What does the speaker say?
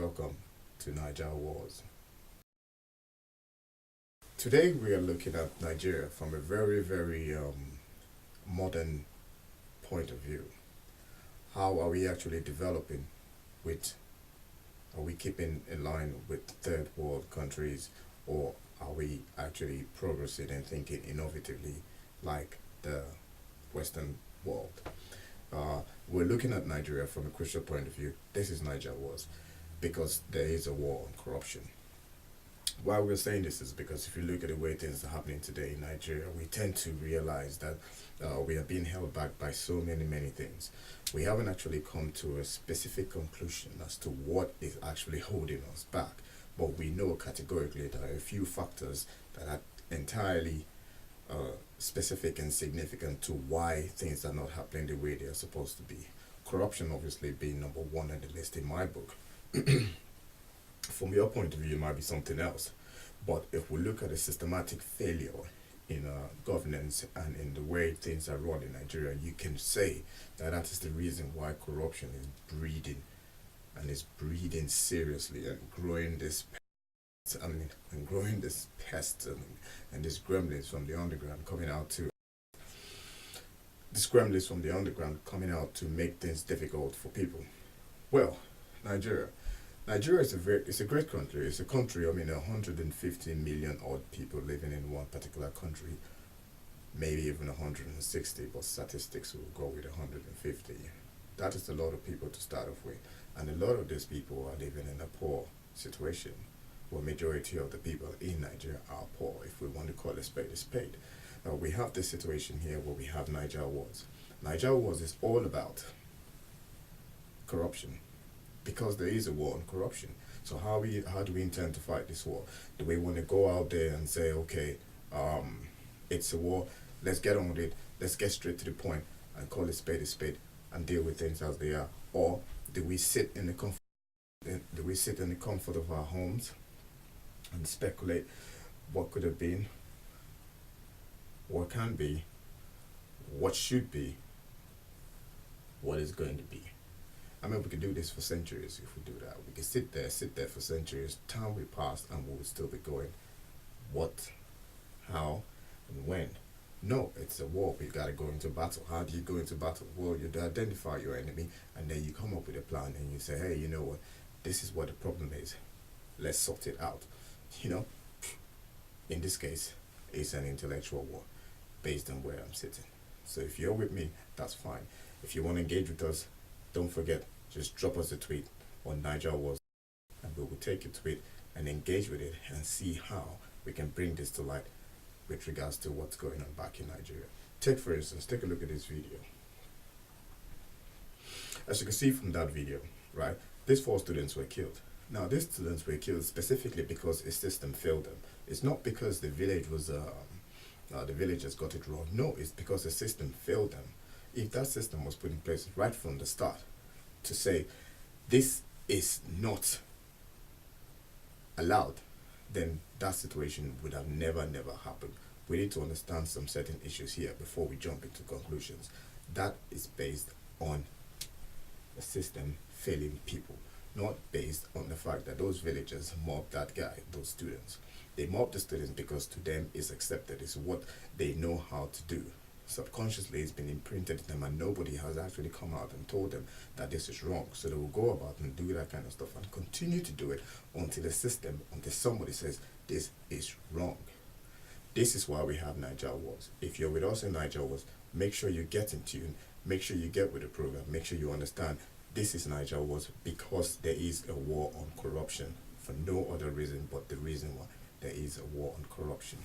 welcome to Naija Wars. Today we are looking at Nigeria from a very modern point of view. How are we actually developing with, are we keeping in line with third world countries, or are we actually progressing and thinking innovatively like the Western world? We're looking at Nigeria from a crucial point of view. This is Naija Wars because there is a war on corruption. Why we're saying this is because if you look at the way things are happening today in Nigeria, we tend to realize that we are being held back by so many things. We haven't actually come to a specific conclusion as to what is actually holding us back, but we know categorically there are a few factors that are entirely specific and significant to why things are not happening the way they are supposed to be. Corruption obviously being number one on the list in my book. From your point of view, it might be something else. But if we look at a systematic failure in governance and in the way things are run in Nigeria, you can say that that is the reason why corruption is breeding, and is breeding seriously and growing this pest and these gremlins from the underground coming out to make things difficult for people. Well, Nigeria is a great country. It's a country, 150 million odd people living in one particular country, maybe even 160, but statistics will go with 150. That is a lot of people to start off with, and a lot of these people are living in a poor situation. Well, majority of the people in Nigeria are poor, if we want to call a spade a spade. We have this situation here where we have Naija Wars. Naija Wars is all about corruption, because there is a war on corruption. So how do we intend to fight this war? Do we want to go out there and say, okay, it's a war, let's get on with it, let's get straight to the point and call a spade and deal with things as they are? Or do we sit in the comfort of our homes and speculate what could have been, what can be, what should be, what is going to be? We could do this for centuries if we do that. We could sit there for centuries. Time will pass and we will still be going, what, how, and when? No, it's a war. We got to go into battle. How do you go into battle? Well, you identify your enemy, and then you come up with a plan and you say, hey, you know what? This is what the problem is. Let's sort it out. In this case, it's an intellectual war based on where I'm sitting. So if you're with me, that's fine. If you want to engage with us, don't forget, just drop us a tweet on Naija Wars, and we will take your tweet and engage with it and see how we can bring this to light with regards to what's going on back in Nigeria. For instance, take a look at this video. As you can see from that video, right, these 4 students were killed. Now, these students were killed specifically because a system failed them. It's not because the villagers got it wrong. No, it's because the system failed them. If that system was put in place right from the start to say this is not allowed, then that situation would have never happened. We need to understand some certain issues here before we jump into conclusions. That is based on the system failing people, not based on the fact that those villagers mobbed that guy, those students. They mobbed the students because to them it's accepted, it's what they know how to do. Subconsciously it's been imprinted in them, and nobody has actually come out and told them that this is wrong. So they will go about and do that kind of stuff and continue to do it until somebody says this is wrong. This is why we have Naija Wars. If you're with us in Naija Wars, make sure you get in tune, make sure you get with the program, make sure you understand this is Naija Wars because there is a war on corruption for no other reason but the reason why there is a war on corruption.